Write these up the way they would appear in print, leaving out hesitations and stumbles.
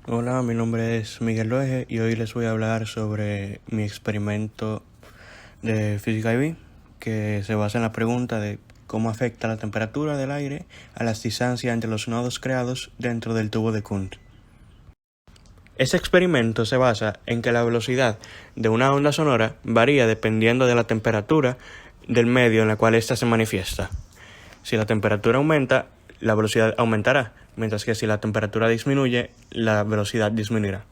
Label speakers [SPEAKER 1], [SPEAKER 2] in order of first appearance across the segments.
[SPEAKER 1] Hola, mi nombre es Miguel Loeje y hoy les voy a hablar sobre mi experimento de física IV, que se basa en la pregunta de cómo afecta la temperatura del aire a las distancias entre los nodos creados dentro del tubo de Kundt. Ese experimento se basa en que la velocidad de una onda sonora varía dependiendo de la temperatura del medio en el cual ésta se manifiesta. Si la temperatura aumenta, la velocidad aumentará, mientras que si la temperatura disminuye, la velocidad disminuirá.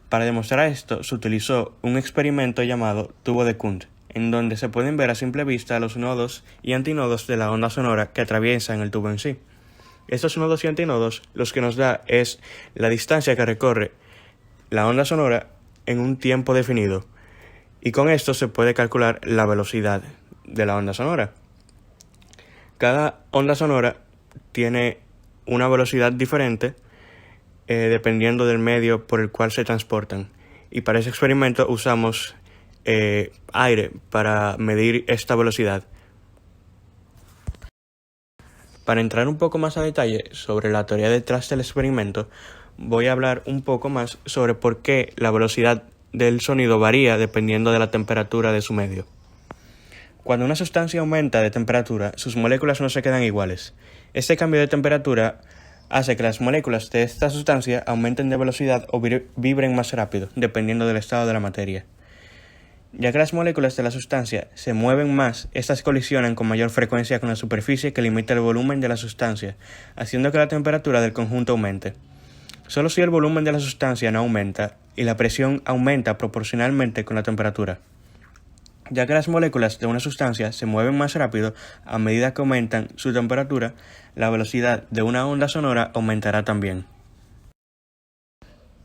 [SPEAKER 1] Para demostrar esto, se utilizó un experimento llamado tubo de Kundt, en donde se pueden ver a simple vista los nodos y antinodos de la onda sonora que atraviesan el tubo en sí. Estos nodos y antinodos los que nos da es la distancia que recorre la onda sonora en un tiempo definido, y con esto se puede calcular la velocidad de la onda sonora. Cada onda sonora tiene una velocidad diferente dependiendo del medio por el cual se transportan. Y para ese experimento usamos aire para medir esta velocidad. Para entrar un poco más a detalle sobre la teoría detrás del experimento, voy a hablar un poco más sobre por qué la velocidad del sonido varía dependiendo de la temperatura de su medio. Cuando una sustancia aumenta de temperatura, sus moléculas no se quedan iguales. Este cambio de temperatura hace que las moléculas de esta sustancia aumenten de velocidad o vibren más rápido, dependiendo del estado de la materia. Ya que las moléculas de la sustancia se mueven más, estas colisionan con mayor frecuencia con la superficie que limita el volumen de la sustancia, haciendo que la temperatura del conjunto aumente. Solo si el volumen de la sustancia no aumenta y la presión aumenta proporcionalmente con la temperatura. Ya que las moléculas de una sustancia se mueven más rápido a medida que aumentan su temperatura, la velocidad de una onda sonora aumentará también.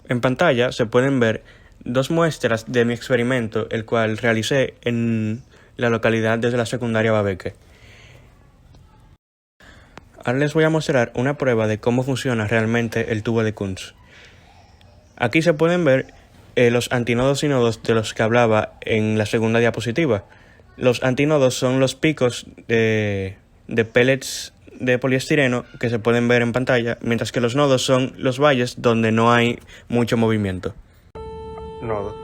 [SPEAKER 1] En pantalla se pueden ver dos muestras de mi experimento, el cual realicé en la localidad de la secundaria Babeque. Ahora les voy a mostrar una prueba de cómo funciona realmente el tubo de Kundt. Aquí se pueden ver los antinodos y nodos de los que hablaba en la segunda diapositiva. Los antinodos son los picos de pellets de poliestireno que se pueden ver en pantalla, mientras que los nodos son los valles donde no hay mucho movimiento. Nodo.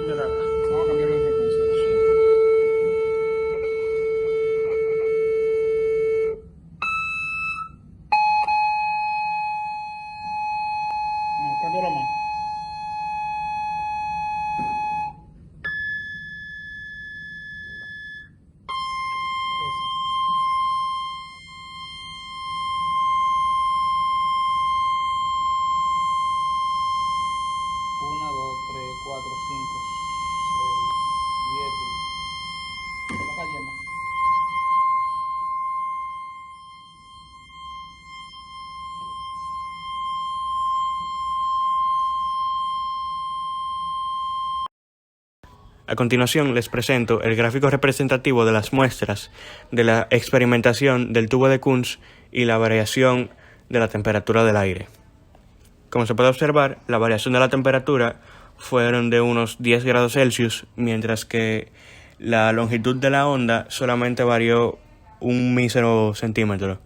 [SPEAKER 2] Vamos a cambiar de frecuencia. No, cámbialo más. Eso. 1, 2, 3, 4, 5, 6, 7. Está cayendo.
[SPEAKER 1] A continuación les presento el gráfico representativo de las muestras de la experimentación del tubo de Kundt y la variación de la temperatura del aire. Como se puede observar, la variación de la temperatura fueron de unos 10 grados Celsius, mientras que la longitud de la onda solamente varió un mísero centímetro.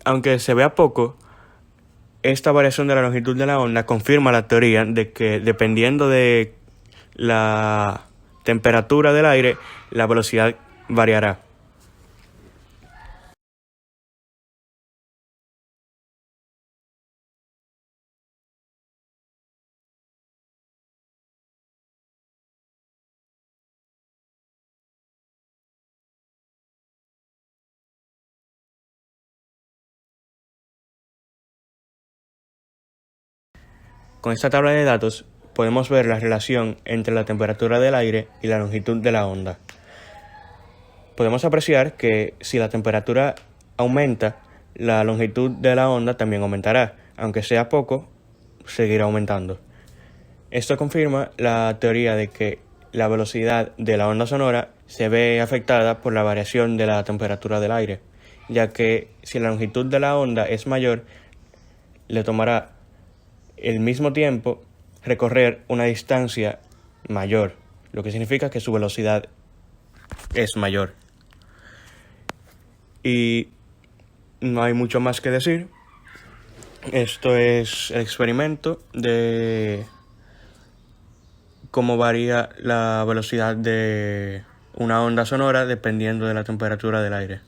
[SPEAKER 1] Aunque se vea poco, esta variación de la longitud de la onda confirma la teoría de que dependiendo de la temperatura del aire, la velocidad variará. Con esta tabla de datos podemos ver la relación entre la temperatura del aire y la longitud de la onda. Podemos apreciar que si la temperatura aumenta, la longitud de la onda también aumentará, aunque sea poco, seguirá aumentando. Esto confirma la teoría de que la velocidad de la onda sonora se ve afectada por la variación de la temperatura del aire, ya que si la longitud de la onda es mayor, le tomará el mismo tiempo recorrer una distancia mayor, lo que significa que su velocidad es mayor. Y no hay mucho más que decir. Esto es el experimento de cómo varía la velocidad de una onda sonora dependiendo de la temperatura del aire.